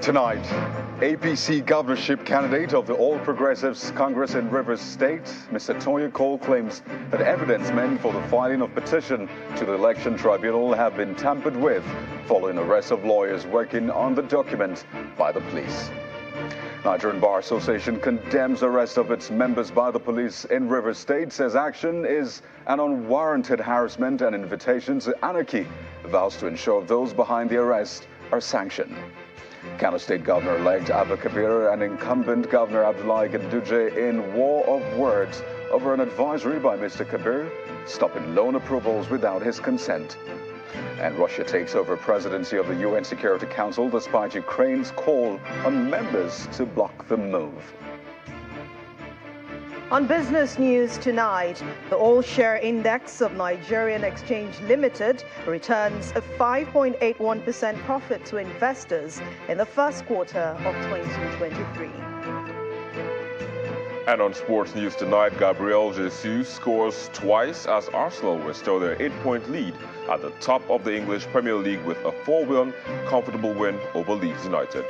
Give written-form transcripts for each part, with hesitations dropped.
Tonight, APC governorship candidate of the All Progressives Congress in Rivers State, Mr. Toye Cole, claims that evidence meant for the filing of petition to the election tribunal have been tampered with following arrest of lawyers working on the document by the police. Nigerian Bar Association condemns arrest of its members by the police in Rivers State, says action is an unwarranted harassment and invitation to anarchy, vows to ensure those behind the arrest are sanctioned. Kano State Governor-elect Abba Kabir and incumbent Governor Abdullahi Ganduje in war of words over an advisory by Mr. Kabir stopping loan approvals without his consent. And Russia takes over presidency of the UN Security Council despite Ukraine's call on members to block the move. On business news tonight, the all-share index of Nigerian Exchange Limited returns a 5.81% profit to investors in the first quarter of 2023. And on sports news tonight, Gabriel Jesus scores twice as Arsenal restore their 8-point lead at the top of the English Premier League with a 4-1 comfortable win over Leeds United.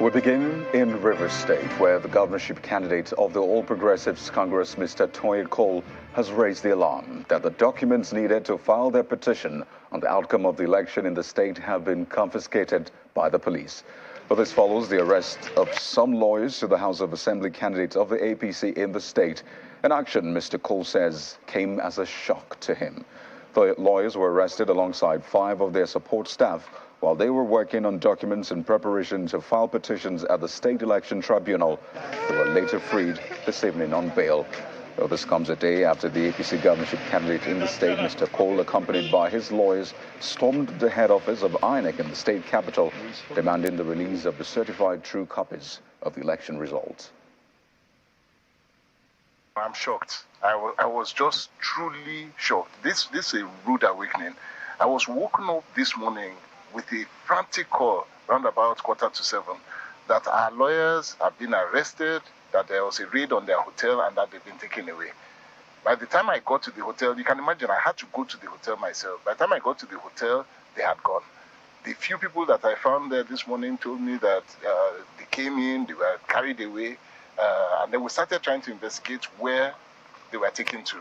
We begin in Rivers State, where the governorship candidate of the All Progressives Congress, Mr. Toye Cole, has raised the alarm that the documents needed to file their petition on the outcome of the election in the state have been confiscated by the police. But this follows the arrest of some lawyers to the House of Assembly candidates of the APC in the state, an action Mr. Cole says came as a shock to him. The lawyers were arrested alongside 5 of their support staff while they were working on documents in preparation to file petitions at the State Election Tribunal. They were later freed this evening on bail. Well, this comes a day after the APC governorship candidate in the state, Mr. Cole, accompanied by his lawyers, stormed the head office of INEC in the state capital, demanding the release of the certified true copies of the election results. I'm shocked. I was just truly shocked. This is a rude awakening. I was woken up this morning with a frantic call around about 6:45 that our lawyers have been arrested, that there was a raid on their hotel and that they've been taken away. By the time I got to the hotel, you can imagine I had to go to the hotel myself. By the time I got to the hotel, they had gone. The few people that I found there this morning told me that they came in, they were carried away, and then we started trying to investigate where they were taken to,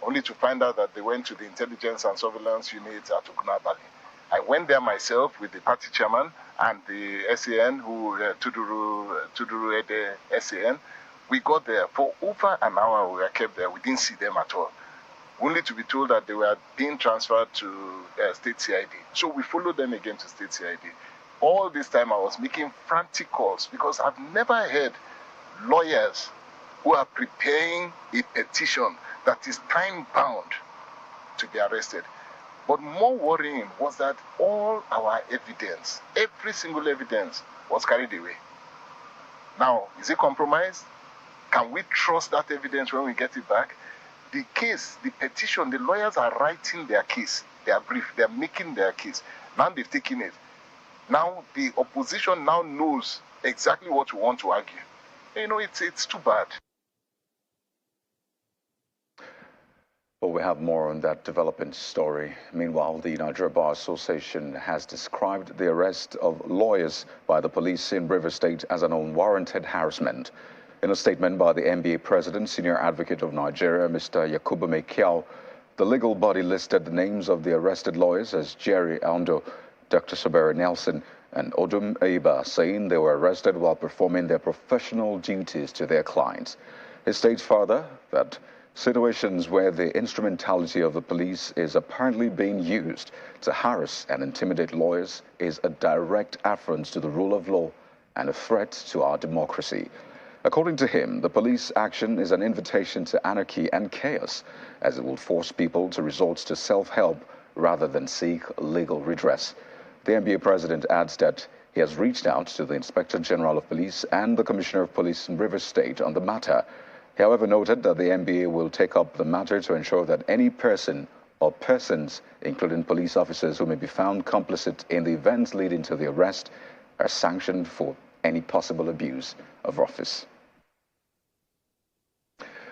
only to find out that they went to the intelligence and surveillance unit at Ogunabali. I went there myself with the party chairman and the SAN, who Tuduru Ede SAN. We got there for over an hour. We were kept there. We didn't see them at all, only to be told that they were being transferred to State CID. So we followed them again to State CID. All this time I was making frantic calls because I've never heard lawyers who are preparing a petition that is time-bound to be arrested. But more worrying was that all our evidence, every single evidence, was carried away. Now, is it compromised? Can we trust that evidence when we get it back? The case, the petition, the lawyers are writing their case, their brief, they're making their case. Now they've taken it. Now the opposition now knows exactly what we want to argue. You know, it's too bad. Well, we have more on that developing story. Meanwhile, the Nigerian Bar Association has described the arrest of lawyers by the police in Rivers State as an unwarranted harassment. In a statement by the NBA president, senior advocate of Nigeria, Mr. Yakubu Mekiao, the legal body listed the names of the arrested lawyers as Jerry Ando, Dr. Sabera Nelson, and Odum Eba, saying they were arrested while performing their professional duties to their clients. He states further that situations where the instrumentality of the police is apparently being used to harass and intimidate lawyers is a direct affront to the rule of law and a threat to our democracy. According to him, the police action is an invitation to anarchy and chaos, as it will force people to resort to self-help rather than seek legal redress. The NBA president adds that he has reached out to the Inspector General of Police and the Commissioner of Police in Rivers State on the matter. He, however, noted that the NBA will take up the matter to ensure that any person or persons, including police officers who may be found complicit in the events leading to the arrest, are sanctioned for any possible abuse of office.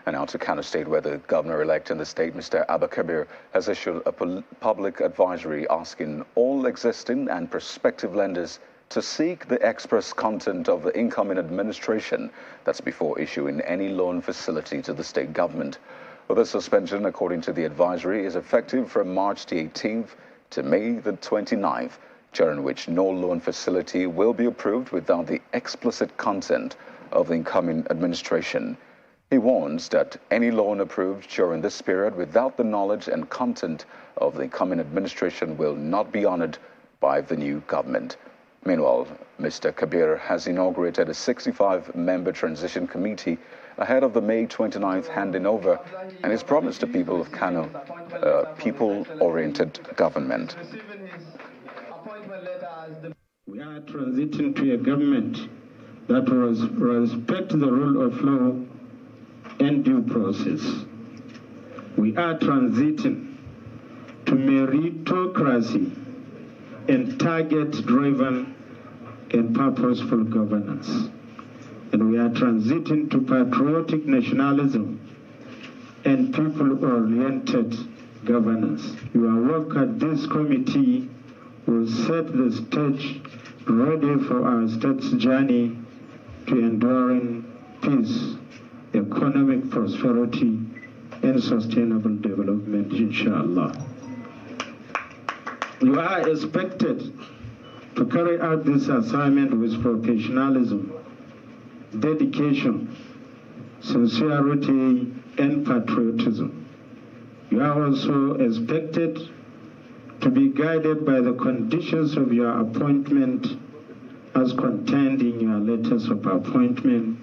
And now to Kano State, where the governor-elect in the state, Mr. Abba Kabir, has issued a public advisory asking all existing and prospective lenders to seek the express content of the incoming administration. That's before issuing any loan facility to the state government. Well, the suspension, according to the advisory, is effective from March the 18th to May the 29th, during which no loan facility will be approved without the explicit consent of the incoming administration. He warns that any loan approved during this period without the knowledge and content of the incoming administration will not be honored by the new government. Meanwhile, Mr. Kabir has inaugurated a 65-member transition committee ahead of the May 29th handing over, and has promised the people of Kano a people-oriented government. We are transiting to a government that will respect the rule of law and due process. We are transiting to meritocracy and target-driven and purposeful governance. And we are transiting to patriotic nationalism and people-oriented governance. Your work at this committee will set the stage ready for our state's journey to enduring peace, economic prosperity, and sustainable development, inshallah. You are expected to carry out this assignment with professionalism, dedication, sincerity, and patriotism. You are also expected to be guided by the conditions of your appointment as contained in your letters of appointment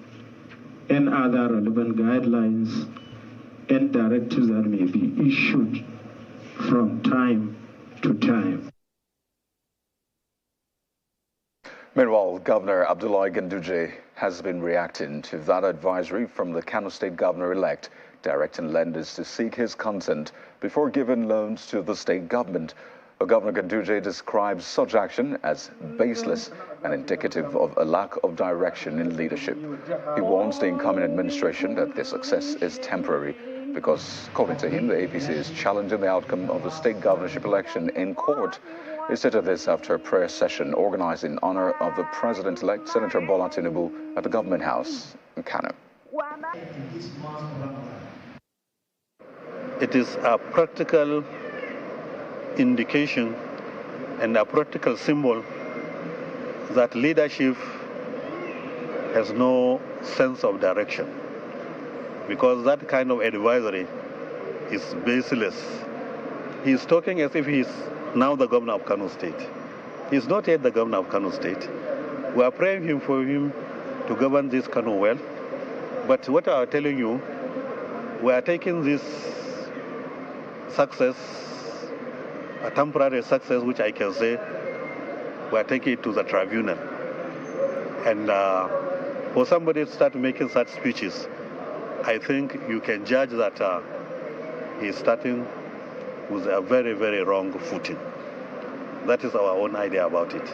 and other relevant guidelines and directives that may be issued from time to time. Meanwhile, Governor Abdullahi Ganduje has been reacting to that advisory from the Kano State Governor-elect, directing lenders to seek his consent before giving loans to the state government. Governor Ganduje describes such action as baseless and indicative of a lack of direction in leadership. He warns the incoming administration that their success is temporary because, according to him, the APC is challenging the outcome of the state governorship election in court. He stated this after a prayer session organized in honor of the president-elect, Senator Bola Tinubu, at the Government House in Kano. It is a practical indication and a practical symbol that leadership has no sense of direction, because that kind of advisory is baseless. He's talking as if he's now the governor of Kano State. He's not yet the governor of Kano State. We are praying for him to govern this Kano well, but what I'm telling you, we are taking this success, a temporary success, which I can say, we are taking it to the tribunal. And for somebody to start making such speeches, I think you can judge that he's starting with a very, very wrong footing. That is our own idea about it.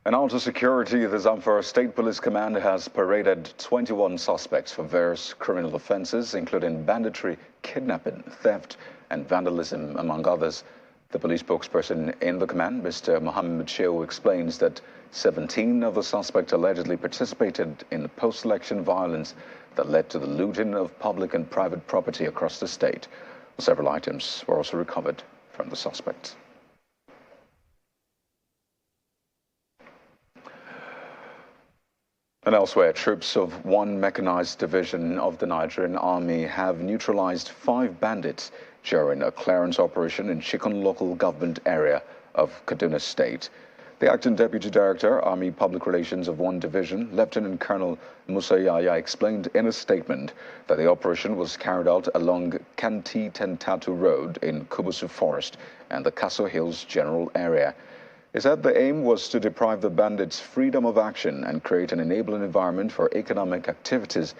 And on to security, the Zamfara State Police Command has paraded 21 suspects for various criminal offenses, including banditry, kidnapping, theft, and vandalism, among others. The police spokesperson in the command, Mr. Mohammed Shehu, explains that 17 of the suspects allegedly participated in the post-election violence that led to the looting of public and private property across the state. Several items were also recovered from the suspects. And elsewhere, troops of one mechanized division of the Nigerian Army have neutralized 5 bandits during a clearance operation in Chikun local government area of Kaduna State. The acting deputy director, Army Public Relations of 1 Division, Lieutenant Colonel Musa Yaya, explained in a statement that the operation was carried out along Kanti Tentatu Road in Kubusu Forest and the Castle Hills general area. He said the aim was to deprive the bandits freedom of action and create an enabling environment for economic activities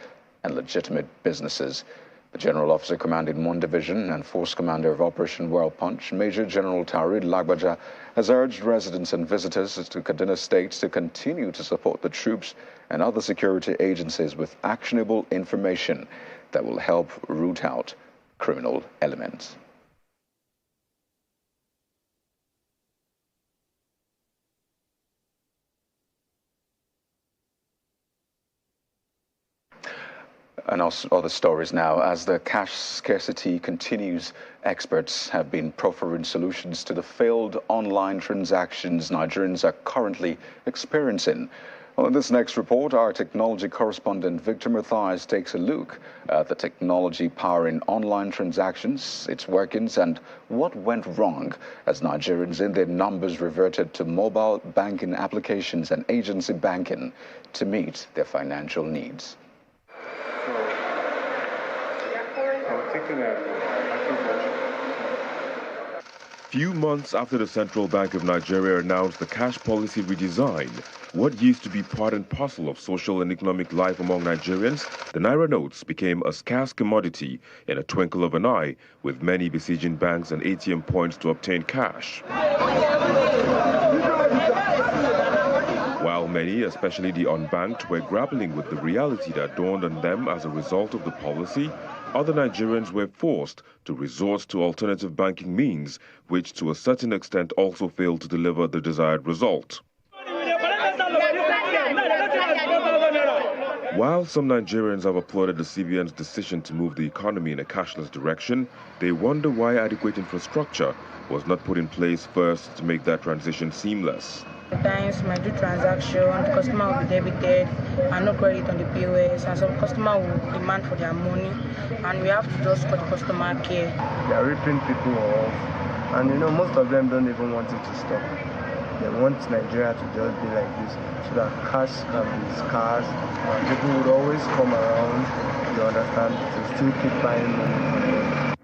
and legitimate businesses. The General Officer commanding 1 Division and Force Commander of Operation World Punch, Major General Taurid Lagbaja, has urged residents and visitors to Kaduna State to continue to support the troops and other security agencies with actionable information that will help root out criminal elements. And also other stories now. As the cash scarcity continues, experts have been proffering solutions to the failed online transactions Nigerians are currently experiencing. On this next report, our technology correspondent Victor Matthias takes a look at the technology powering online transactions, its workings, and what went wrong as Nigerians in their numbers reverted to mobile banking applications and agency banking to meet their financial needs. Few months after the Central Bank of Nigeria announced the cash policy redesign, what used to be part and parcel of social and economic life among Nigerians, the Naira notes became a scarce commodity in a twinkle of an eye, with many besieging banks and ATM points to obtain cash. While many, especially the unbanked, were grappling with the reality that dawned on them as a result of the policy, other Nigerians were forced to resort to alternative banking means, which to a certain extent also failed to deliver the desired result. While some Nigerians have applauded the CBN's decision to move the economy in a cashless direction, they wonder why adequate infrastructure was not put in place first to make that transition seamless. Sometimes might do transaction, the customer will be debited and no credit on the POS, and some customer will demand for their money, and we have to just call the customer care. They are ripping people off, and most of them don't even want it to stop. They want Nigeria to just be like this, so that cash can be scarce, and people would always come around, you understand, to still keep buying money from them.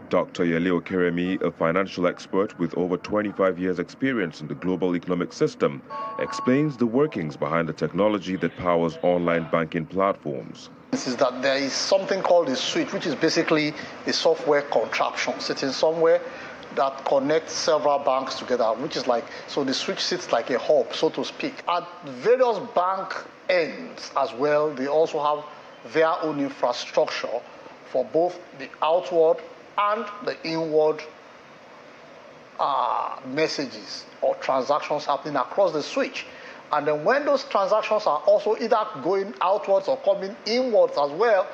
Dr. Yele Okeremi, a financial expert with over 25 years' experience in the global economic system, explains the workings behind the technology that powers online banking platforms. This is that there is something called a switch, which is basically a software contraption sitting somewhere that connects several banks together, which is like, so the switch sits like a hub, so to speak. At various bank ends as well, they also have their own infrastructure for both the outward and the inward messages or transactions happening across the switch. And then when those transactions are also either going outwards or coming inwards as well,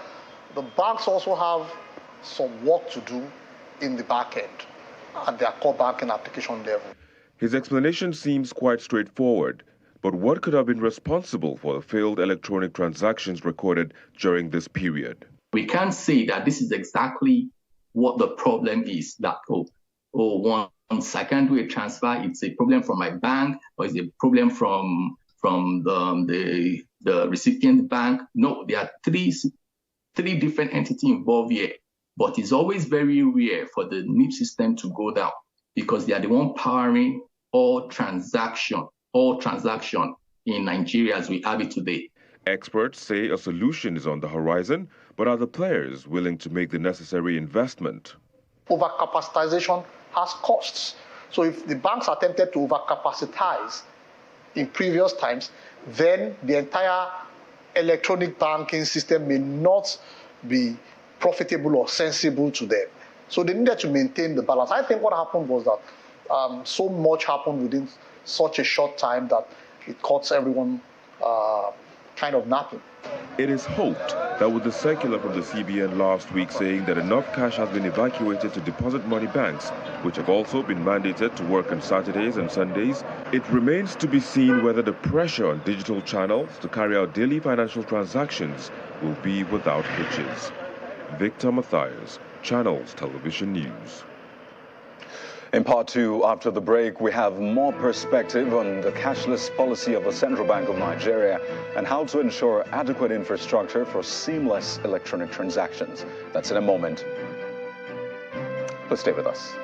the banks also have some work to do in the back end at their core banking application level. His explanation seems quite straightforward, but what could have been responsible for the failed electronic transactions recorded during this period? We can't say that this is exactly what the problem is, that one secondary transfer, it's a problem from my bank, or it's a problem from the recipient bank. No, there are three different entities involved here, but it's always very rare for the NIP system to go down because they are the one powering all transaction in Nigeria as we have it today. Experts say a solution is on the horizon, but are the players willing to make the necessary investment? Overcapacitization has costs. So if the banks attempted to overcapacitize in previous times, then the entire electronic banking system may not be profitable or sensible to them. So they needed to maintain the balance. I think what happened was that so much happened within such a short time that it caught everyone kind of napping. It is hoped that with the circular from the CBN last week saying that enough cash has been evacuated to deposit money banks, which have also been mandated to work on Saturdays and Sundays, it remains to be seen whether the pressure on digital channels to carry out daily financial transactions will be without hitches. Victor Matthias, Channels Television News. In part two, after the break, we have more perspective on the cashless policy of the Central Bank of Nigeria and how to ensure adequate infrastructure for seamless electronic transactions. That's in a moment. Please stay with us.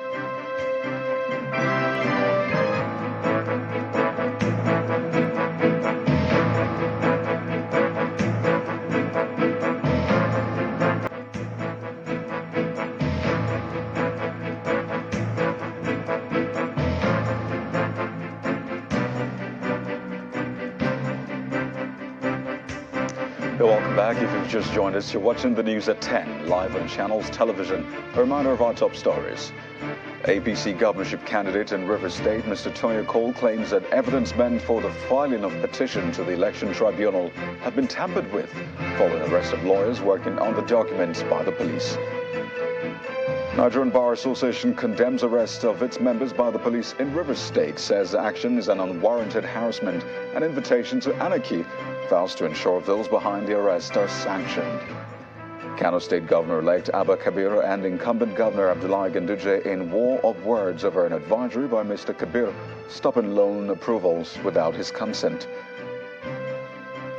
Welcome back. If you've just joined us, you're watching the news at 10, live on Channels Television. A reminder of our top stories. APC governorship candidate in River State, Mr. Tony Cole, claims that evidence meant for the filing of petition to the election tribunal have been tampered with, following arrest of lawyers working on the documents by the police. Nigerian Bar Association condemns arrest of its members by the police in River State, says the action is an unwarranted harassment and invitation to anarchy, vows to ensure those behind the arrest are sanctioned. Kano State Governor-elect Abba Kabir and incumbent Governor Abdullahi Ganduje in war of words over an advisory by Mr. Kabir stopping loan approvals without his consent.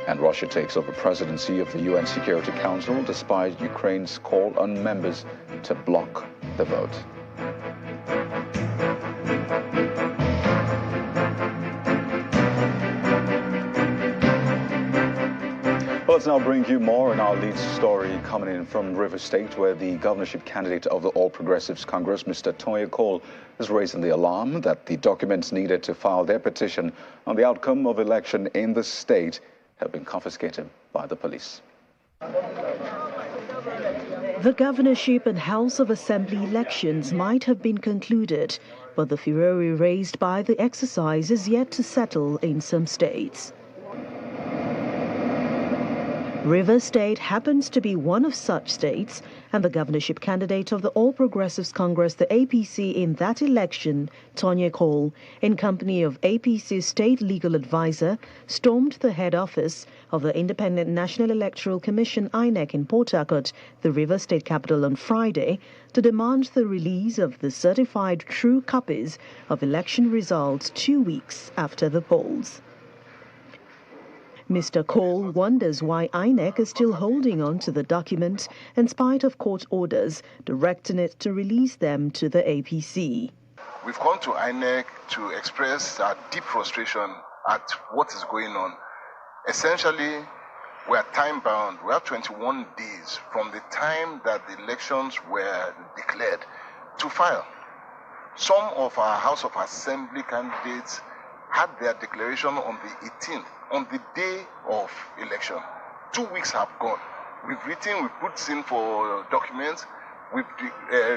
And Russia takes over presidency of the UN Security Council despite Ukraine's call on members to block the vote. Let's now bring you more in our lead story coming in from River State, where the governorship candidate of the All Progressives Congress, Mr. Tony Cole, is raising the alarm that the documents needed to file their petition on the outcome of election in the state have been confiscated by the police. The governorship and House of Assembly elections might have been concluded, but the furore raised by the exercise is yet to settle in some states. River State happens to be one of such states, and the governorship candidate of the All Progressives Congress, the APC, in that election, Tony Cole, in company of APC's state legal advisor, stormed the head office of the Independent National Electoral Commission, INEC, in Port Harcourt, the River State capital, on Friday, to demand the release of the certified true copies of election results 2 weeks after the polls. Mr. Cole wonders why INEC is still holding on to the document in spite of court orders directing it to release them to the APC. We've come to INEC to express our deep frustration at what is going on. Essentially, we are time-bound. We have 21 days from the time that the elections were declared to file. Some of our House of Assembly candidates had their declaration on the 18th, on the day of election. 2 weeks have gone. We've written, we've put in for documents, we've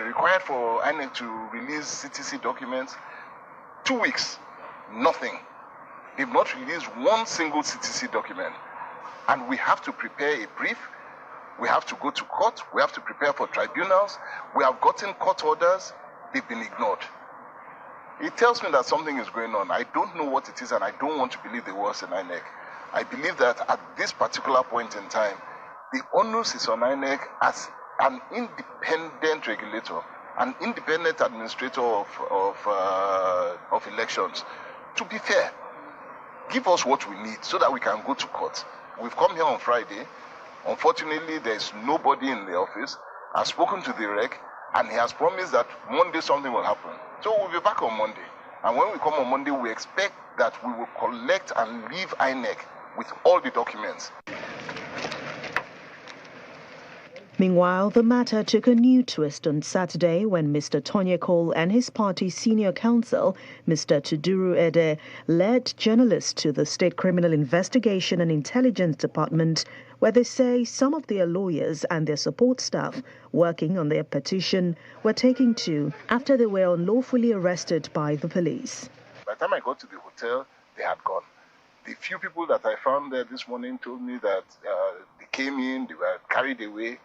required for INEC to release CTC documents. 2 weeks, nothing. They've not released one single CTC document. And we have to prepare a brief, we have to go to court, we have to prepare for tribunals, we have gotten court orders, they've been ignored. It tells me that something is going on. I don't know what it is, and I don't want to believe the worst in INEC. I believe that at this particular point in time, the onus is on INEC as an independent regulator, an independent administrator of elections, to be fair. Give us what we need so that we can go to court. We've come here on Friday. Unfortunately, there's nobody in the office. I've spoken to the rec, and he has promised that Monday something will happen. So we'll be back on Monday. And when we come on Monday, we expect that we will collect and leave INEC with all the documents. Meanwhile, the matter took a new twist on Saturday when Mr. Tony Cole and his party's senior counsel, Mr. Tuduru Ede, led journalists to the State Criminal Investigation and Intelligence Department, where they say some of their lawyers and their support staff working on their petition were taken to after they were unlawfully arrested by the police. By the time I got to the hotel, they had gone. The few people that I found there this morning told me that they came in, they were carried away,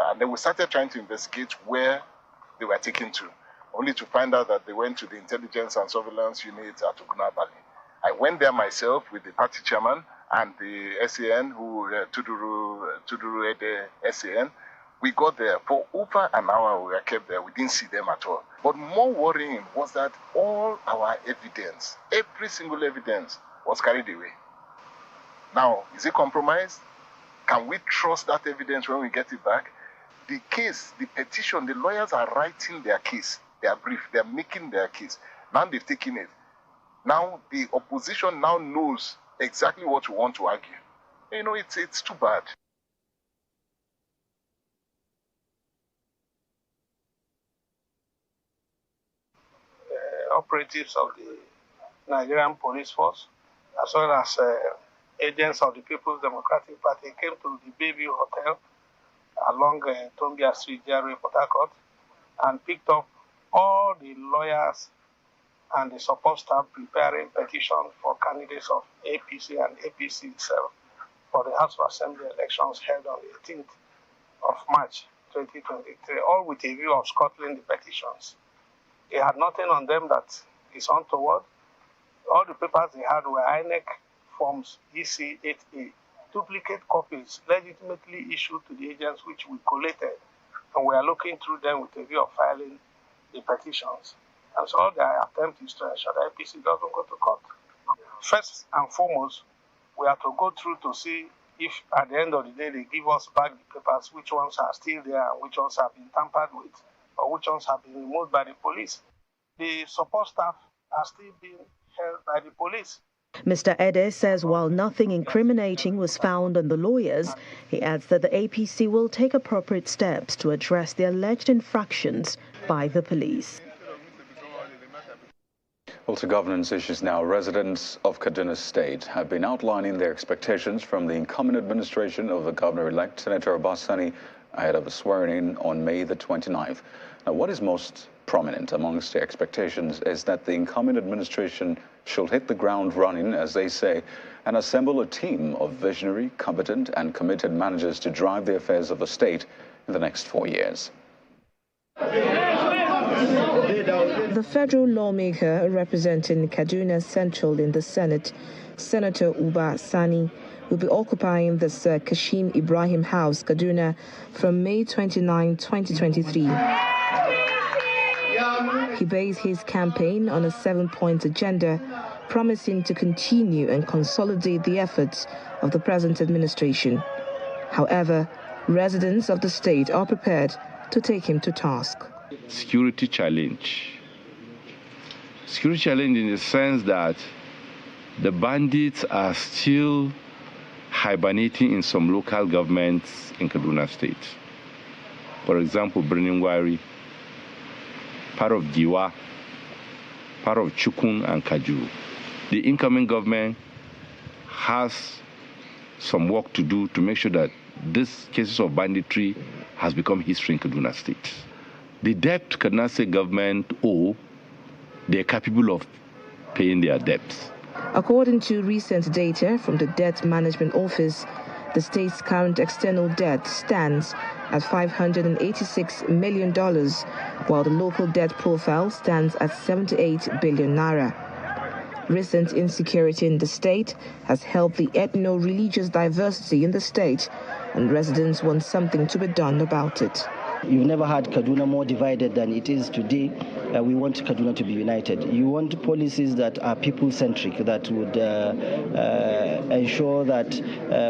and then we started trying to investigate where they were taken to, only to find out that they went to the intelligence and surveillance unit at Ogunabali. I went there myself with the party chairman and the SAN, Tuduru Ede SAN. We got there for over an hour. We were kept there. We didn't see them at all. But more worrying was that all our evidence, every single evidence, was carried away. Now, is it compromised? Can we trust that evidence when we get it back? The case, the petition, the lawyers are writing their case, their brief, they're making their case. Now they've taken it. Now the opposition now knows exactly what we want to argue. You know, it's too bad. Operatives of the Nigerian police force, as well as agents of the People's Democratic Party came to the Bayview Hotel along Tombia Street, GRA, Port Harcourt, and picked up all the lawyers and the support staff preparing petitions for candidates of APC and APC itself for the House of Assembly elections held on the 18th of March 2023, all with a view of scuttling the petitions. They had nothing on them that is untoward. All the papers they had were INEC forms EC8A, duplicate copies legitimately issued to the agents which we collated, and we are looking through them with a view of filing the petitions. And so their attempt is to ensure that APC doesn't go to court. First and foremost, we have to go through to see if at the end of the day they give us back the papers, which ones are still there and which ones have been tampered with, or which ones have been removed by the police. The support staff are still being held by the police. Mr. Ede says while nothing incriminating was found on the lawyers, he adds that the APC will take appropriate steps to address the alleged infractions by the police. Well, to governance issues now, residents of Kaduna State have been outlining their expectations from the incoming administration of the governor-elect, Senator Abbas Sani, ahead of the swearing-in on May the 29th. Now, what is most prominent amongst the expectations is that the incoming administration should hit the ground running, as they say, and assemble a team of visionary, competent, and committed managers to drive the affairs of the state in the next 4 years. The federal lawmaker representing Kaduna Central in the Senate, Senator Abbas Sani, will be occupying the Sir Kashim Ibrahim House, Kaduna, from May 29, 2023. He based his campaign on a 7-point agenda, promising to continue and consolidate the efforts of the present administration. However, residents of the state are prepared to take him to task. Security challenge. Security challenge in the sense that the bandits are still hibernating in some local governments in Kaduna State. For example, Birnin-Gwari, part of Giwa, part of Chukun and Kaju. The incoming government has some work to do to make sure that these cases of banditry has become history in Kaduna State. The debt Kaduna State government owe, they are capable of paying their debts. According to recent data from the Debt Management Office, the state's current external debt stands at $586 million, while the local debt profile stands at 78 billion naira. Recent insecurity in the state has helped the ethno-religious diversity in the state, and residents want something to be done about it. You've never had Kaduna more divided than it is today. We want Kaduna to be united. You want policies that are people-centric, that would ensure that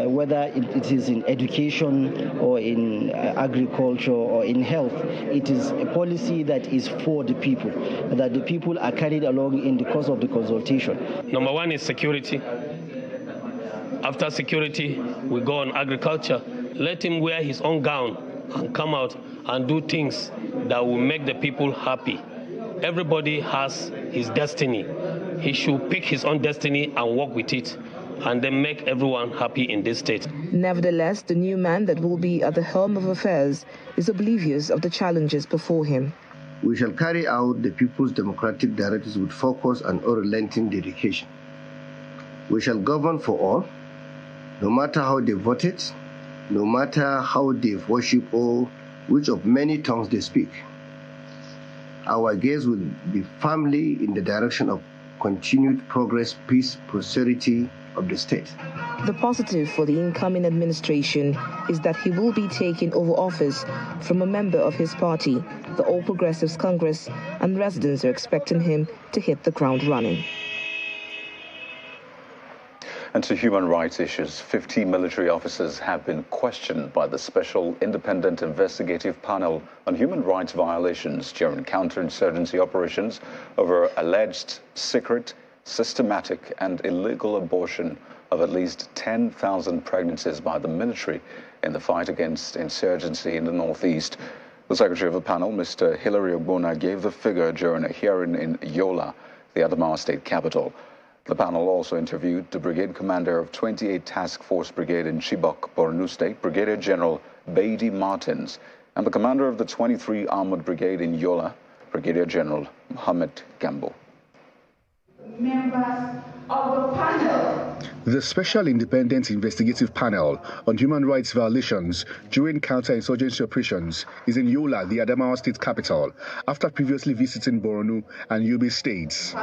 whether it is in education or in agriculture or in health, it is a policy that is for the people, that the people are carried along in the course of the consultation. Number one is security. After security, we go on agriculture. Let him wear his own gown and come out and do things that will make the people happy. Everybody has his destiny. He should pick his own destiny and work with it, and then make everyone happy in this state. Nevertheless, the new man that will be at the helm of affairs is oblivious of the challenges before him. We shall carry out the people's democratic directives with focus and unrelenting dedication. We shall govern for all, no matter how they voted, no matter how they worship or which of many tongues they speak. Our gaze will be firmly in the direction of continued progress, peace, prosperity of the state. The positive for the incoming administration is that he will be taking over office from a member of his party, the All Progressives Congress, and residents are expecting him to hit the ground running. And to human rights issues, 50 military officers have been questioned by the Special Independent Investigative Panel on Human Rights Violations during counterinsurgency operations over alleged secret, systematic, and illegal abortion of at least 10,000 pregnancies by the military in the fight against insurgency in the Northeast. The Secretary of the panel, Mr. Hilary Ogbonna, gave the figure during a hearing in Yola, the Adamawa state capital. The panel also interviewed the brigade commander of 28 Task Force Brigade in Chibok, Borno State, Brigadier General Beidi Martins, and the commander of the 23 Armored Brigade in Yola, Brigadier General Mohammed Gambo. Members of the panel. The Special Independent Investigative Panel on Human Rights Violations during counter-insurgency operations is in Yola, the Adamawa state capital, after previously visiting Borno and Yobe states.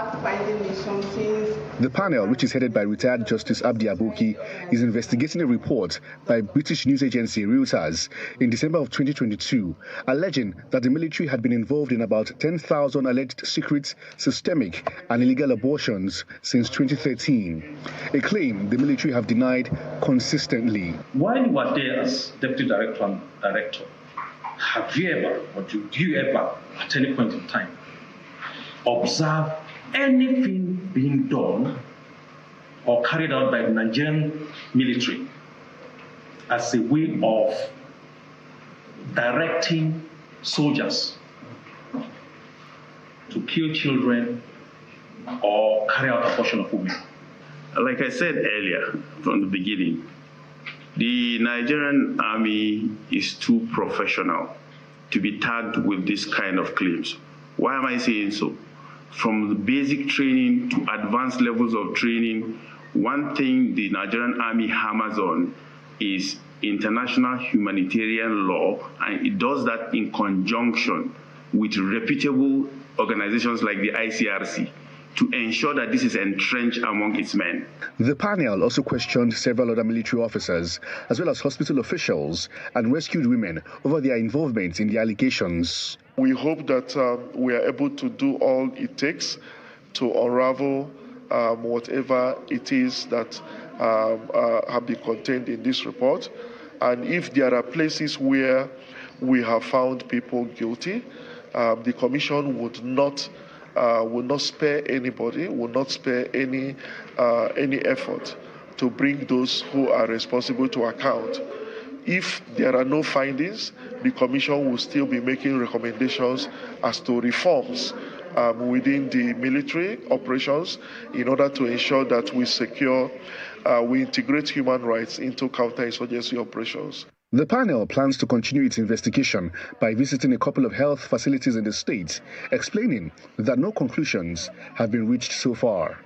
The panel, which is headed by retired Justice Abdi Aboki, is investigating a report by British news agency Reuters in December of 2022, alleging that the military had been involved in about 10,000 alleged secret, systemic, and illegal abortions since 2013, a claim the military have denied consistently. While you were there as Deputy Director and Director, have you ever, or do you ever, at any point in time, observe anything being done or carried out by the Nigerian military as a way of directing soldiers to kill children or carry out abortion of women? Like I said earlier from the beginning, the Nigerian army is too professional to be tagged with this kind of claims. Why am I saying so? From the basic training to advanced levels of training, one thing the Nigerian army hammers on is international humanitarian law, and it does that in conjunction with reputable organizations like the ICRC, to ensure that this is entrenched among its men. The panel also questioned several other military officers, as well as hospital officials and rescued women over their involvement in the allegations. We hope that we are able to do all it takes to unravel whatever it is that have been contained in this report. And if there are places where we have found people guilty, the Commission will not spare anybody, will not spare any effort to bring those who are responsible to account. If there are no findings, the Commission will still be making recommendations as to reforms within the military operations in order to ensure that we integrate human rights into counterinsurgency operations. The panel plans to continue its investigation by visiting a couple of health facilities in the state, explaining that no conclusions have been reached so far.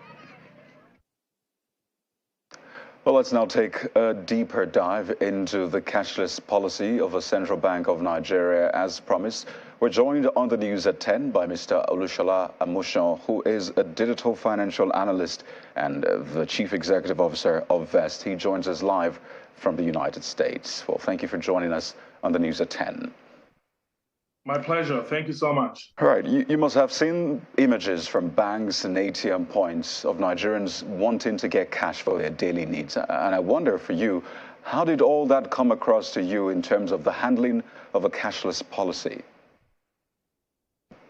Well, let's now take a deeper dive into the cashless policy of the Central Bank of Nigeria as promised. We're joined on the news at 10 by Mr. Olushola Amusan, who is a digital financial analyst and the Chief Executive Officer of VEST. He joins us live from the United States. Well, thank you for joining us on the news at 10. My pleasure. Thank you so much. All right. You must have seen images from banks and ATM points of Nigerians wanting to get cash for their daily needs. And I wonder for you, how did all that come across to you in terms of the handling of a cashless policy?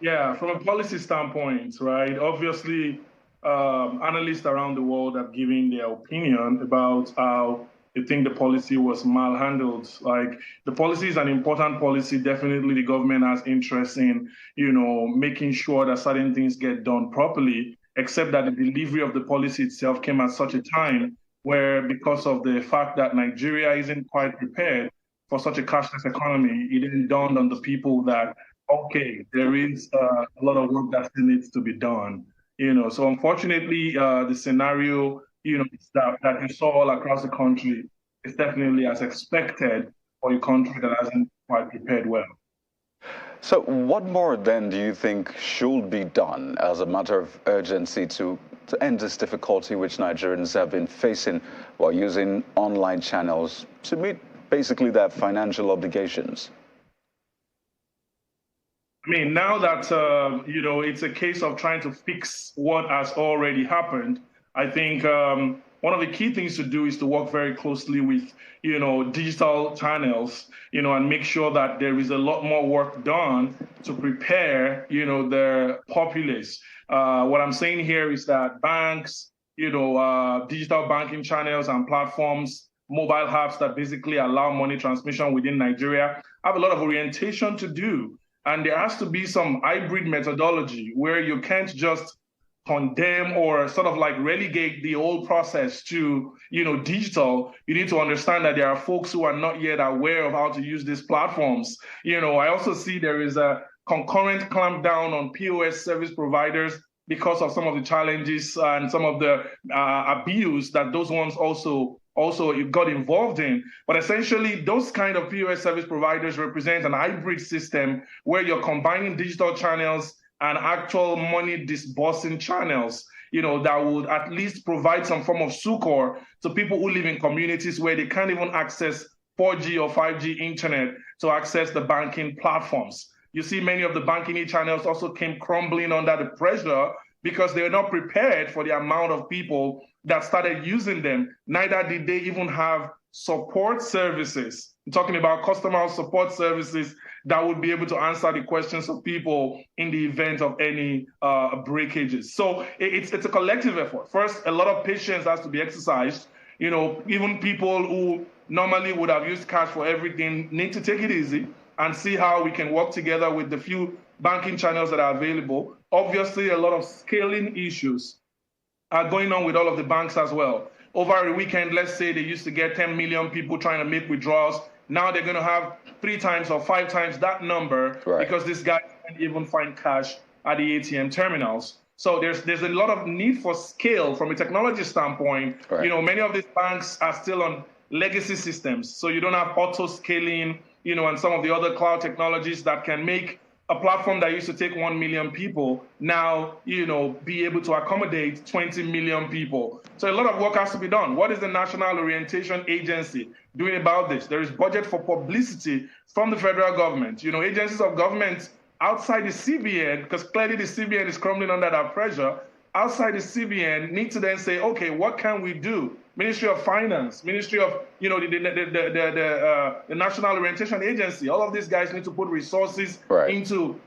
Yeah, from a policy standpoint, right? Obviously, analysts around the world have given their opinion about how they think the policy was malhandled. Like, the policy is an important policy. Definitely the government has interest in, making sure that certain things get done properly, except that the delivery of the policy itself came at such a time where, because of the fact that Nigeria isn't quite prepared for such a cashless economy, it didn't dawn on the people that, okay, there is a lot of work that still needs to be done. So unfortunately, the scenario that you saw all across the country is definitely as expected for a country that hasn't quite prepared well. So what more then do you think should be done as a matter of urgency to end this difficulty which Nigerians have been facing while using online channels to meet basically their financial obligations? I mean, now that, it's a case of trying to fix what has already happened, I think one of the key things to do is to work very closely with, digital channels, and make sure that there is a lot more work done to prepare, the populace. What I'm saying here is that banks, digital banking channels and platforms, mobile apps that basically allow money transmission within Nigeria have a lot of orientation to do. And there has to be some hybrid methodology where you can't just condemn or sort of like relegate the old process to, digital, you need to understand that there are folks who are not yet aware of how to use these platforms. I also see there is a concurrent clampdown on POS service providers because of some of the challenges and some of the abuse that those ones also got involved in. But essentially, those kind of POS service providers represent an hybrid system where you're combining digital channels and actual money disbursing channels, that would at least provide some form of succor to people who live in communities where they can't even access 4G or 5G internet to access the banking platforms. You see many of the banking e-channels also came crumbling under the pressure because they were not prepared for the amount of people that started using them. Neither did they even have support services. I'm talking about customer support services that would be able to answer the questions of people in the event of any breakages. So it's a collective effort. First, a lot of patience has to be exercised. Even people who normally would have used cash for everything need to take it easy and see how we can work together with the few banking channels that are available. Obviously, a lot of scaling issues are going on with all of the banks as well. Over a weekend, let's say they used to get 10 million people trying to make withdrawals. Now they're going to have 3 times or 5 times that number because this guy can't even find cash at the ATM terminals. So there's a lot of need for scale from a technology standpoint. Many of these banks are still on legacy systems, so you don't have auto scaling, and some of the other cloud technologies that can make a platform that used to take 1 million people now, be able to accommodate 20 million people. So a lot of work has to be done. What is the National Orientation Agency doing about this? There is budget for publicity from the federal government. Agencies of government outside the CBN, because clearly the CBN is crumbling under that pressure, outside the CBN need to then say, okay, what can we do? Ministry of Finance, Ministry of, the National Orientation Agency, all of these guys need to put resources into,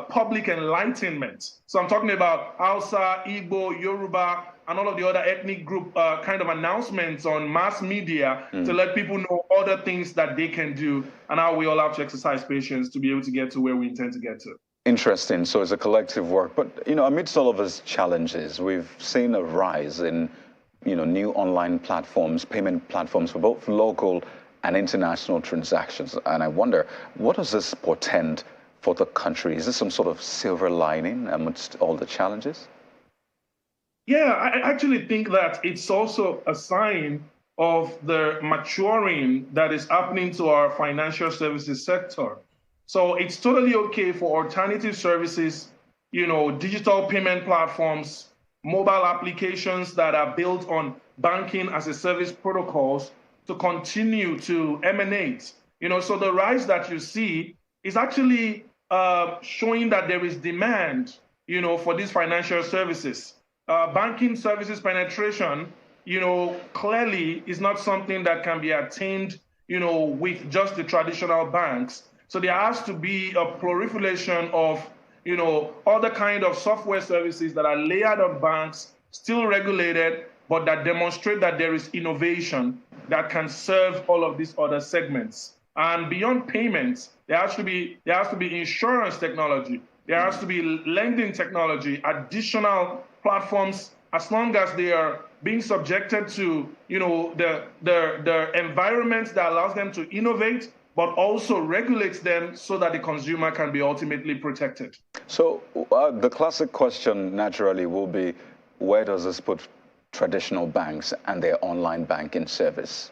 public enlightenment. So I'm talking about Hausa, Igbo, Yoruba, and all of the other ethnic group kind of announcements on mass media to let people know other things that they can do and how we all have to exercise patience to be able to get to where we intend to get to. Interesting. So it's a collective work. But, amidst all of these challenges, we've seen a rise in new online platforms, payment platforms for both local and international transactions. And I wonder, what does this portend for the country? Is this some sort of silver lining amidst all the challenges? Yeah, I actually think that it's also a sign of the maturing that is happening to our financial services sector. So it's totally okay for alternative services, digital payment platforms, mobile applications that are built on banking as a service protocols to continue to emanate. So the rise that you see is actually showing that there is demand, for these financial services. Banking services penetration, clearly is not something that can be attained, with just the traditional banks. So there has to be a proliferation of other kind of software services that are layered on banks, still regulated, but that demonstrate that there is innovation that can serve all of these other segments. And beyond payments, there has to be insurance technology, there has to be lending technology, additional platforms, as long as they are being subjected to the environment that allows them to innovate, but also regulates them so that the consumer can be ultimately protected. So the classic question naturally will be, where does this put traditional banks and their online banking service?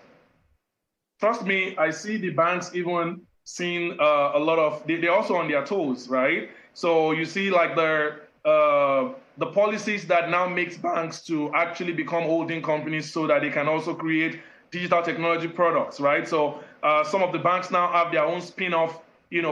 Trust me, I see the banks even seeing a lot of, they're also on their toes, right? So you see like the policies that now makes banks to actually become holding companies so that they can also create digital technology products, right? So some of the banks now have their own spin-off,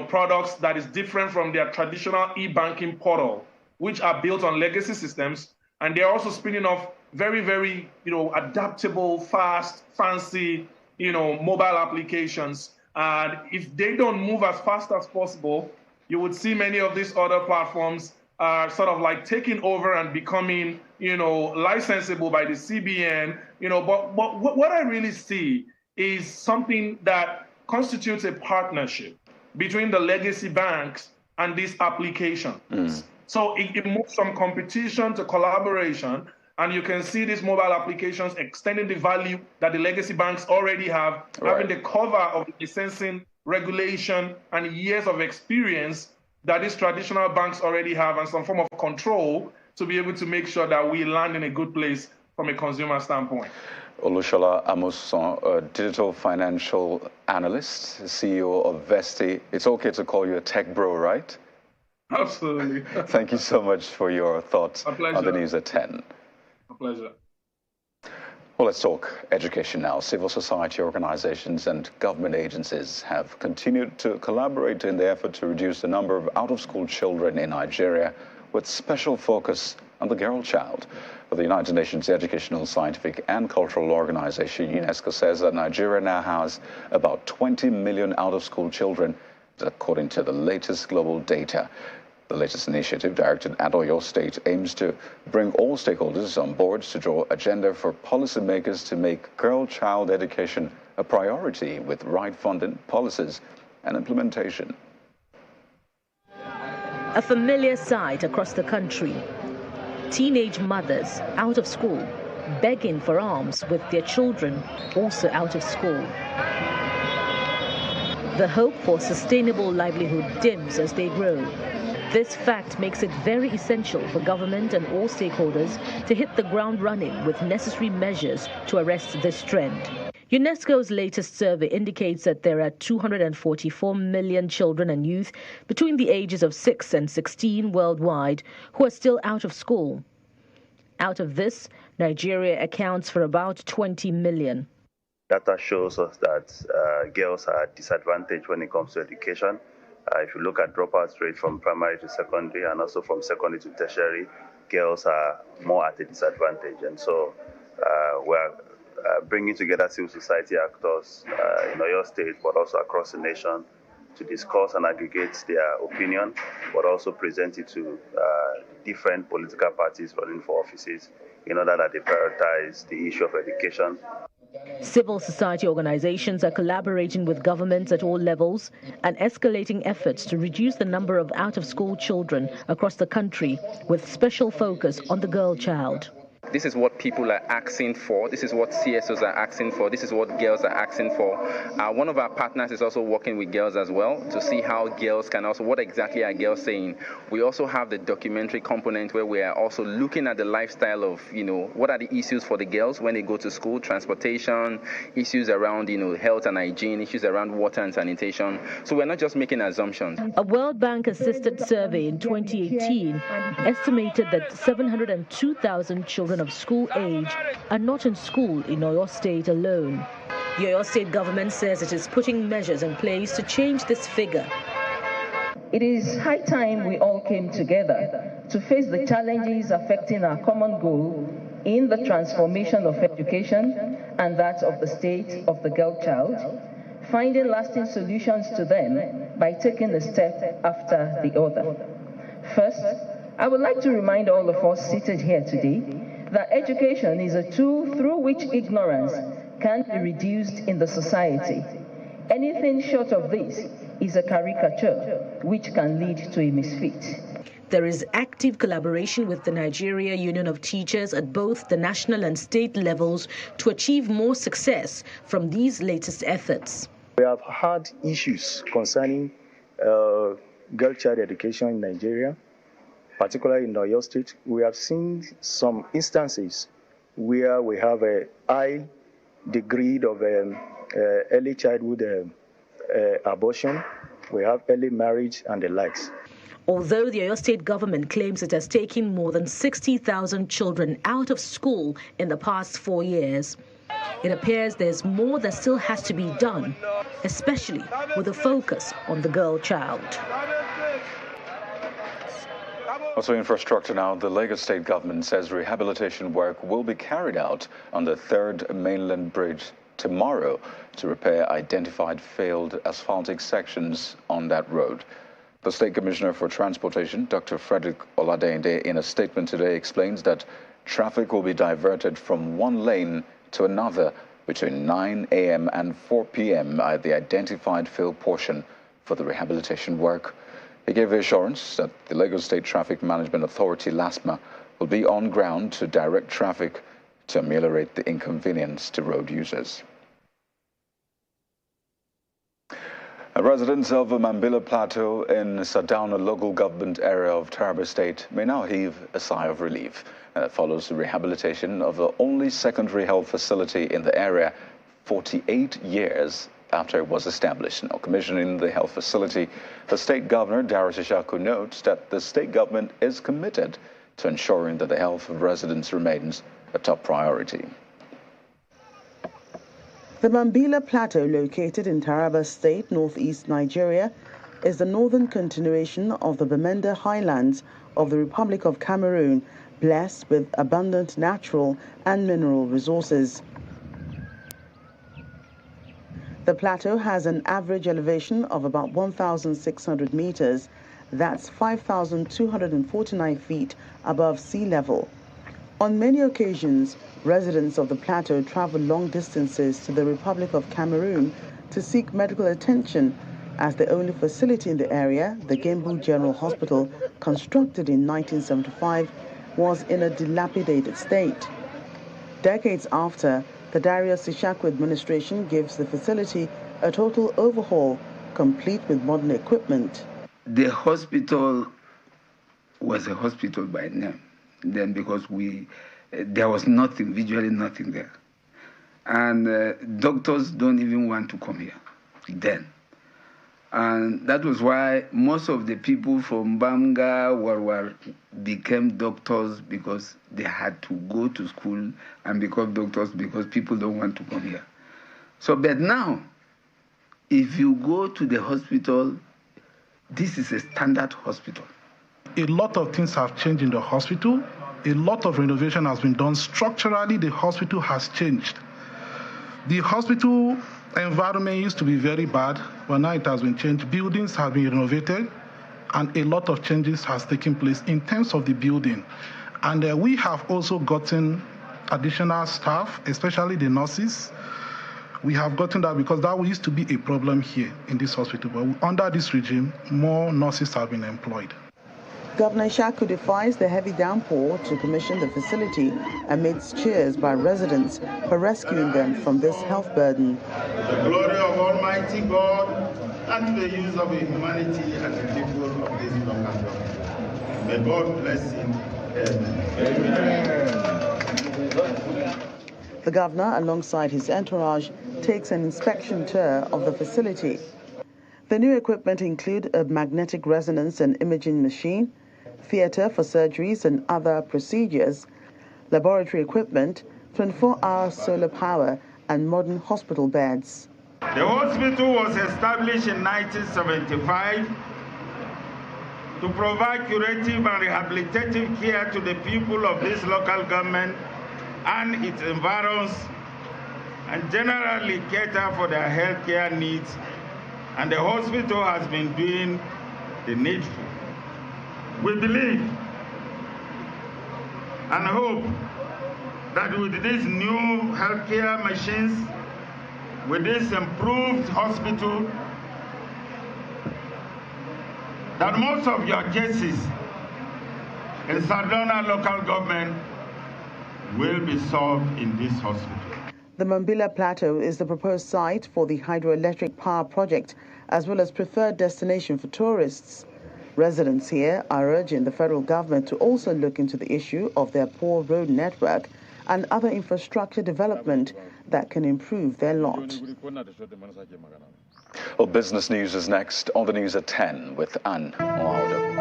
products that is different from their traditional e-banking portal, which are built on legacy systems. And they're also spinning off very, very, adaptable, fast, fancy, mobile applications. And if they don't move as fast as possible, you would see many of these other platforms are sort of like taking over and becoming, licensable by the CBN, but what I really see is something that constitutes a partnership between the legacy banks and these applications. So it moves from competition to collaboration, and you can see these mobile applications extending the value that the legacy banks already have, having the cover of the licensing, regulation, and years of experience that these traditional banks already have, and some form of control to be able to make sure that we land in a good place from a consumer standpoint. Olushola Amusan, a digital financial analyst, CEO of Vesti. It's okay to call you a tech bro, right? Absolutely. Thank you so much for your thoughts on the news at 10. A pleasure. Well, let's talk education now. Civil society organizations and government agencies have continued to collaborate in the effort to reduce the number of out-of-school children in Nigeria, with special focus on the girl child. The United Nations Educational, Scientific and Cultural Organization, UNESCO, says that Nigeria now has about 20 million out-of-school children, according to the latest global data. The latest initiative, directed at Oyo State, aims to bring all stakeholders on board to draw agenda for policymakers to make girl-child education a priority with right funding, policies and implementation. A familiar sight across the country. Teenage mothers out of school, begging for alms with their children also out of school. The hope for sustainable livelihood dims as they grow. This fact makes it very essential for government and all stakeholders to hit the ground running with necessary measures to arrest this trend. UNESCO's latest survey indicates that there are 244 million children and youth between the ages of 6 and 16 worldwide who are still out of school. Out of this, Nigeria accounts for about 20 million. Data shows us that girls are disadvantaged when it comes to education. If you look at dropout rate from primary to secondary and also from secondary to tertiary, girls are more at a disadvantage. And so we're bringing together civil society actors in Oyo State, but also across the nation, to discuss and aggregate their opinion, but also present it to different political parties running for offices in order that they prioritize the issue of education. Civil society organizations are collaborating with governments at all levels and escalating efforts to reduce the number of out-of-school children across the country, with special focus on the girl child. This is what people are asking for. This is what CSOs are asking for. This is what girls are asking for. One of our partners is also working with girls as well to see how girls can also, what exactly are girls saying. We also have the documentary component where we are also looking at the lifestyle of, what are the issues for the girls when they go to school, transportation, issues around, health and hygiene, issues around water and sanitation. So we're not just making assumptions. A World Bank-assisted survey in 2018 estimated that 702,000 children of school age are not in school in Oyo State alone. The Oyo State government says it is putting measures in place to change this figure. It is high time we all came together to face the challenges affecting our common goal in the transformation of education and that of the state of the girl child, finding lasting solutions to them by taking a step after the other. First, I would like to remind all of us seated here today that education is a tool through which ignorance can be reduced in the society. Anything short of this is a caricature which can lead to a misfit. There is active collaboration with the Nigeria Union of Teachers at both the national and state levels to achieve more success from these latest efforts. We have had issues concerning girl child education in Nigeria, particularly in Oyo State. We have seen some instances where we have a high degree of early childhood abortion, we have early marriage and the likes. Although the Oyo State government claims it has taken more than 60,000 children out of school in the past 4 years, it appears there's more that still has to be done, especially with a focus on the girl child. Also infrastructure now, the Lagos State government says rehabilitation work will be carried out on the 3rd mainland bridge tomorrow to repair identified failed asphaltic sections on that road. The State Commissioner for Transportation, Dr. Frederick Oladende, in a statement today explains that traffic will be diverted from one lane to another between 9 a.m. and 4 p.m. at the identified failed portion for the rehabilitation work. He gave the assurance that the Lagos State Traffic Management Authority, LASTMA, will be on ground to direct traffic to ameliorate the inconvenience to road users. Residents of the Mambila Plateau in Sardauna local government area of Taraba State may now heave a sigh of relief. That follows the rehabilitation of the only secondary health facility in the area 48 years after it was established. Now, commissioning the health facility, the state governor, Darius Ishaku, notes that the state government is committed to ensuring that the health of residents remains a top priority. The Mambila Plateau, located in Taraba State, northeast Nigeria, is the northern continuation of the Bamenda Highlands of the Republic of Cameroon, blessed with abundant natural and mineral resources. The plateau has an average elevation of about 1,600 meters. That's 5,249 feet above sea level. On many occasions, residents of the plateau travel long distances to the Republic of Cameroon to seek medical attention, as the only facility in the area, the Gembu General Hospital, constructed in 1975, was in a dilapidated state. Decades after, the Darius Ishaku administration gives the facility a total overhaul, complete with modern equipment. The hospital was a hospital by name. Then because there was nothing, visually nothing there. And doctors don't even want to come here then. And that was why most of the people from Bamga became doctors, because they had to go to school and become doctors because people don't want to come here. So, but now, if you go to the hospital, this is a standard hospital. A lot of things have changed in the hospital. A lot of renovation has been done. Structurally, the hospital has changed. The hospital environment used to be very bad, but now it has been changed. Buildings have been renovated, and a lot of changes has taken place in terms of the building. And we have also gotten additional staff, especially the nurses. We have gotten that because that used to be a problem here in this hospital. But under this regime, more nurses have been employed. Governor Ishaku defies the heavy downpour to commission the facility amidst cheers by residents for rescuing them from this health burden. To the glory of Almighty God and to the use of humanity and the people of this local government. May God bless him. Amen. The governor, alongside his entourage, takes an inspection tour of the facility. The new equipment include a magnetic resonance and imaging machine, theatre for surgeries and other procedures, laboratory equipment, 24-hour solar power, and modern hospital beds. The hospital was established in 1975 to provide curative and rehabilitative care to the people of this local government and its environs, and generally cater for their health care needs, and the hospital has been doing the needful. We believe and hope that with these new healthcare machines, with this improved hospital, that most of your cases in Sardauna local government will be solved in this hospital. The Mambila Plateau is the proposed site for the hydroelectric power project, as well as preferred destination for tourists. Residents here are urging the federal government to also look into the issue of their poor road network and other infrastructure development that can improve their lot. Well, business news is next on the news at 10 with Anne Oaudo.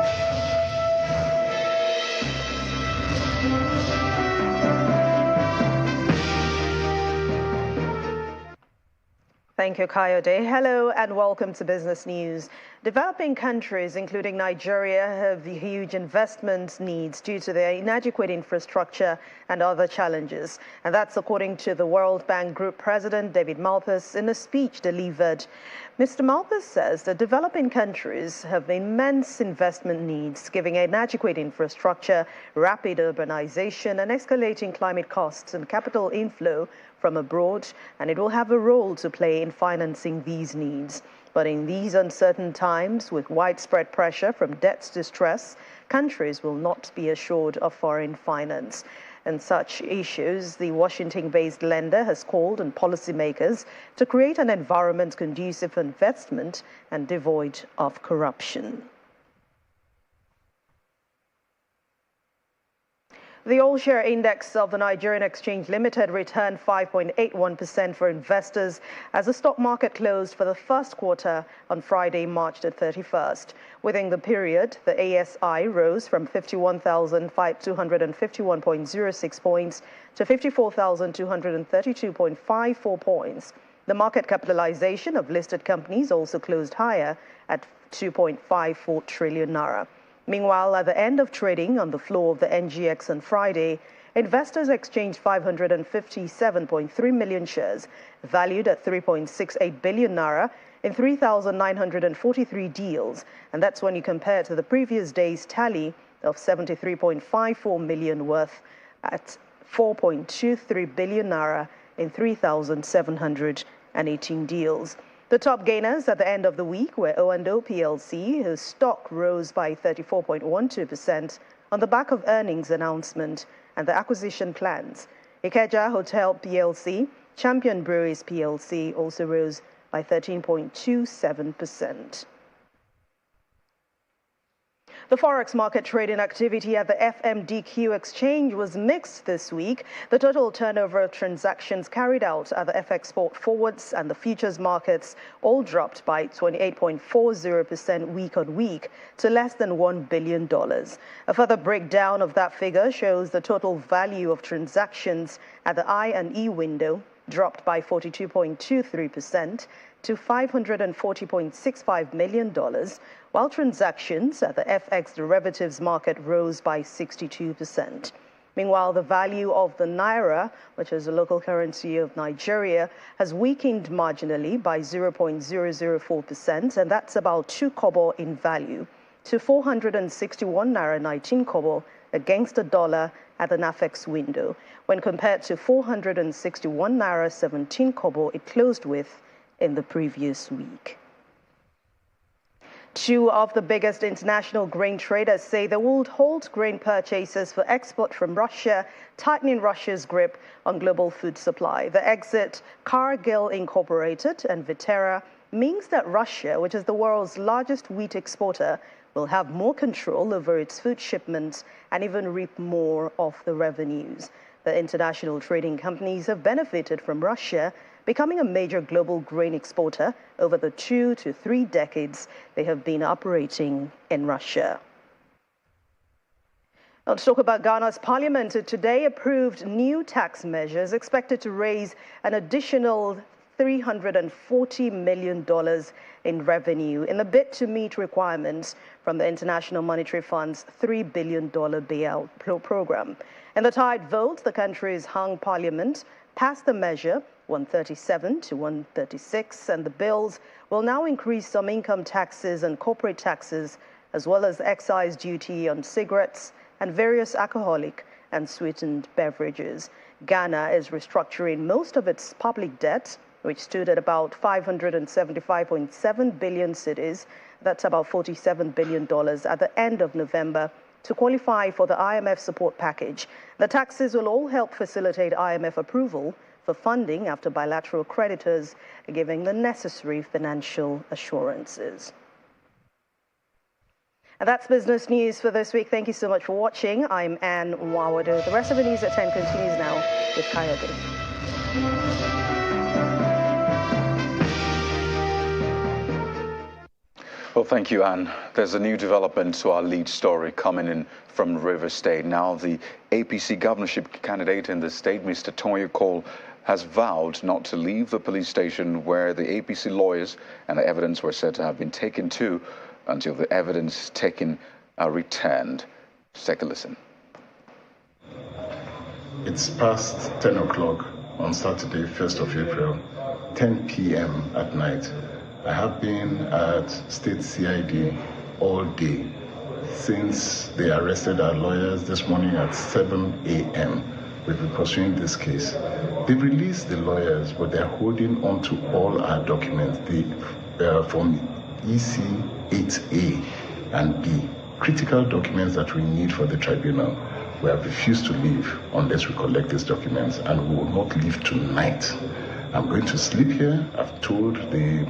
Thank you, Kayode. Hello and welcome to Business News. Developing countries, including Nigeria, have huge investment needs due to their inadequate infrastructure and other challenges. And that's according to the World Bank Group President, David Malpass, in a speech delivered. Mr. Malpass says that developing countries have immense investment needs, giving inadequate infrastructure, rapid urbanization, and escalating climate costs and capital inflow from abroad, and it will have a role to play in financing these needs. But in these uncertain times, with widespread pressure from debt distress, countries will not be assured of foreign finance. And such issues, the Washington-based lender has called on policymakers to create an environment conducive for investment and devoid of corruption. The all-share index of the Nigerian Exchange Limited returned 5.81% for investors as the stock market closed for the first quarter on Friday, March the 31st. Within the period, the ASI rose from 51,251.06 points to 54,232.54 points. The market capitalization of listed companies also closed higher at 2.54 trillion naira. Meanwhile, at the end of trading on the floor of the NGX on Friday, investors exchanged 557.3 million shares, valued at 3.68 billion naira, in 3,943 deals. And that's when you compare it to the previous day's tally of 73.54 million worth at 4.23 billion naira in 3,718 deals. The top gainers at the end of the week were O&O PLC, whose stock rose by 34.12% on the back of earnings announcement and the acquisition plans. Ikeja Hotel PLC, Champion Breweries PLC also rose by 13.27%. The forex market trading activity at the FMDQ exchange was mixed this week. The total turnover of transactions carried out at the FX spot forwards and the futures markets all dropped by 28.40% week on week to less than $1 billion. A further breakdown of that figure shows the total value of transactions at the I&E window dropped by 42.23% to $540.65 million, while transactions at the FX derivatives market rose by 62%. Meanwhile, the value of the naira, which is the local currency of Nigeria, has weakened marginally by 0.004%, and that's about 2 kobo in value, to 461 naira 19 kobo against the dollar at the NAFEX window, when compared to 461 naira 17 kobo it closed with in the previous week. Two of the biggest international grain traders say they will hold grain purchases for export from Russia, tightening Russia's grip on global food supply. The exit, Cargill Incorporated and Viterra, means that Russia, which is the world's largest wheat exporter, will have more control over its food shipments and even reap more of the revenues. The international trading companies have benefited from Russia becoming a major global grain exporter over the 2 to 3 decades they have been operating in Russia. Now, to talk about Ghana's parliament, today approved new tax measures expected to raise an additional $340 million in revenue in a bid to meet requirements from the International Monetary Fund's $3 billion bailout program. In the tied vote, the country's hung parliament passed the measure 137 to 136, and the bills will now increase some income taxes and corporate taxes, as well as excise duty on cigarettes and various alcoholic and sweetened beverages. Ghana is restructuring most of its public debt, which stood at about 575.7 billion cedis, that's about $47 billion at the end of November, to qualify for the IMF support package. The taxes will all help facilitate IMF approval for funding after bilateral creditors giving the necessary financial assurances. And that's business news for this week. Thank you so much for watching. I'm Anne Nwawado. The rest of the news at 10 continues now with Coyote. Well, thank you, Anne. There's a new development to our lead story coming in from River State. Now, the APC governorship candidate in the state, Mr. Tonya Cole, has vowed not to leave the police station where the APC lawyers and the evidence were said to have been taken to until the evidence taken are returned. Let's take a listen. It's past 10 o'clock on Saturday, 1st of April, 10 p.m. at night. I have been at State CID all day since they arrested our lawyers this morning at 7 a.m. We've been pursuing this case. They've released the lawyers, but they're holding on to all our documents. The from EC 8A and B, critical documents that we need for the tribunal. We have refused to leave unless we collect these documents, and we will not leave tonight. I'm going to sleep here. I've told the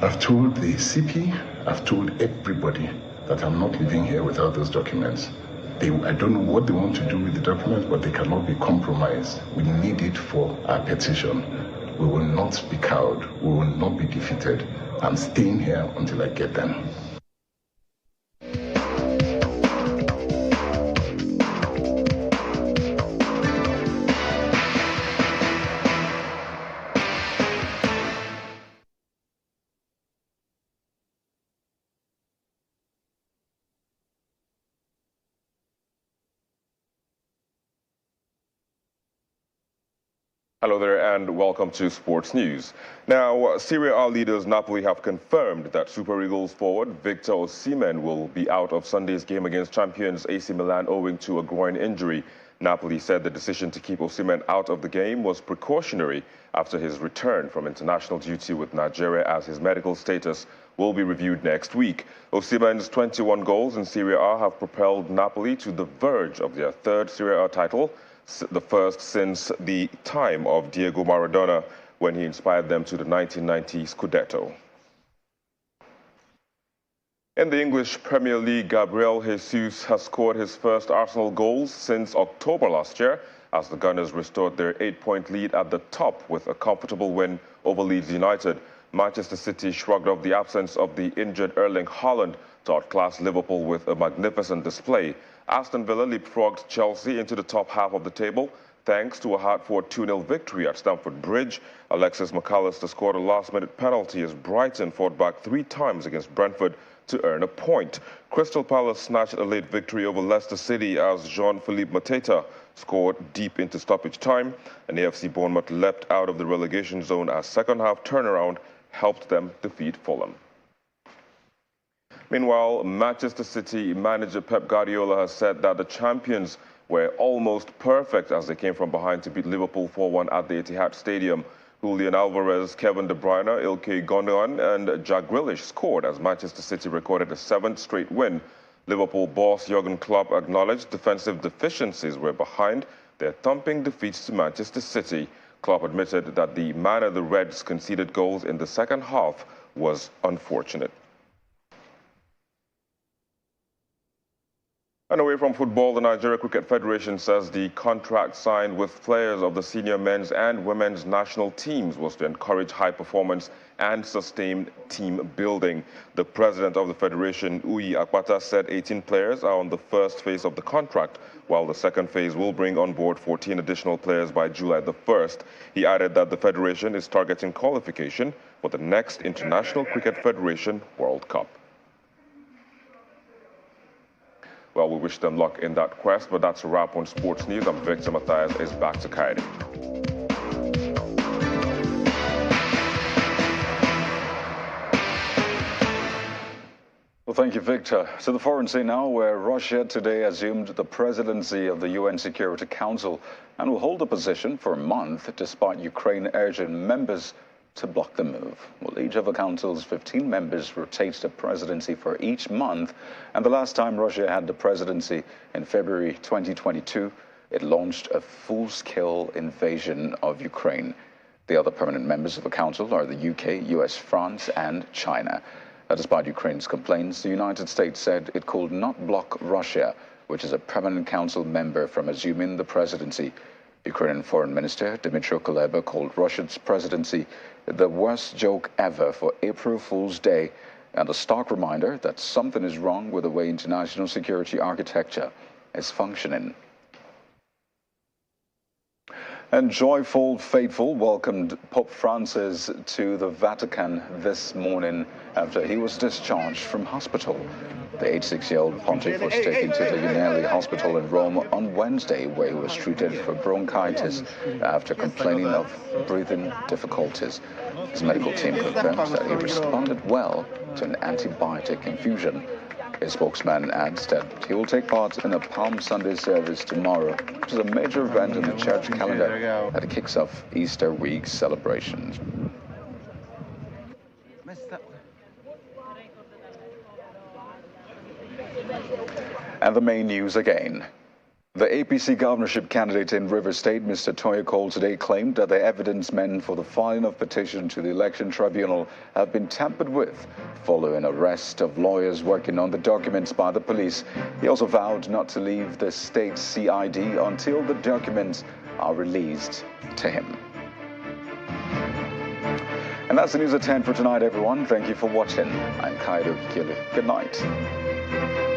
CP, I've told everybody that I'm not leaving here without those documents. I don't know what they want to do with the documents, but they cannot be compromised. We need it for our petition. We will not be cowed. We will not be defeated. I'm staying here until I get them. Hello there and welcome to Sports News. Now, Serie A leaders Napoli have confirmed that Super Eagles forward Victor Osimhen will be out of Sunday's game against champions AC Milan owing to a groin injury. Napoli said the decision to keep Osimhen out of the game was precautionary after his return from international duty with Nigeria, as his medical status will be reviewed next week. Osimhen's 21 goals in Serie A have propelled Napoli to the verge of their third Serie A title, the first since the time of Diego Maradona, when he inspired them to the 1990 Scudetto. In the English Premier League, Gabriel Jesus has scored his first Arsenal goals since October last year, as the Gunners restored their 8-point lead at the top with a comfortable win over Leeds United. Manchester City shrugged off the absence of the injured Erling Haaland to outclass Liverpool with a magnificent display. Aston Villa leapfrogged Chelsea into the top half of the table thanks to a hard-fought 2-0 victory at Stamford Bridge. Alexis McAllister scored a last-minute penalty as Brighton fought back 3 times against Brentford to earn a point. Crystal Palace snatched a late victory over Leicester City as Jean-Philippe Mateta scored deep into stoppage time, and AFC Bournemouth leapt out of the relegation zone as second-half turnaround helped them defeat Fulham. Meanwhile, Manchester City manager Pep Guardiola has said that the champions were almost perfect as they came from behind to beat Liverpool 4-1 at the Etihad Stadium. Julian Alvarez, Kevin De Bruyne, Ilkay Gundogan and Jack Grealish scored as Manchester City recorded a 7th straight win. Liverpool boss Jurgen Klopp acknowledged defensive deficiencies were behind their thumping defeats to Manchester City. Klopp admitted that the manner the Reds conceded goals in the second half was unfortunate. And away from football, the Nigeria Cricket Federation says the contract signed with players of the senior men's and women's national teams was to encourage high performance and sustain team building. The president of the federation, Uyi Akpata, said 18 players are on the first phase of the contract, while the second phase will bring on board 14 additional players by July the 1st. He added that the federation is targeting qualification for the next International Cricket Federation World Cup. Well, we wish them luck in that quest, but that's a wrap on Sports News. I'm Victor Matthias. Is back to Kaidi. Well, thank you, Victor. To the foreign scene now, where Russia today assumed the presidency of the UN Security Council and will hold the position for a month, despite Ukraine urging members to block the move. Well, each of the Council's 15 members rotates the presidency for each month, and the last time Russia had the presidency in February 2022, it launched a full-scale invasion of Ukraine. The other permanent members of the Council are the UK, US, France, and China. Despite Ukraine's complaints, the United States said it could not block Russia, which is a permanent Council member, from assuming the presidency. Ukrainian Foreign Minister Dmytro Kuleba called Russia's presidency the worst joke ever for April Fool's Day and a stark reminder that something is wrong with the way international security architecture is functioning. And joyful faithful welcomed Pope Francis to the Vatican this morning after he was discharged from hospital. The 86-year-old pontiff was taken to the Unelli Hospital in Rome on Wednesday, where he was treated for bronchitis after complaining of breathing difficulties. His medical team confirms that he responded well to an antibiotic infusion. His spokesman adds that he will take part in a Palm Sunday service tomorrow, which is a major event in the church calendar that kicks off Easter week celebrations. And the main news again. The APC governorship candidate in River State, Mr. Toye Cole, today claimed that the evidence meant for the filing of petition to the election tribunal have been tampered with following arrest of lawyers working on the documents by the police. He also vowed not to leave the state CID until the documents are released to him. And that's the news at 10 for tonight, everyone. Thank you for watching. I'm Kaido Kili. Good night.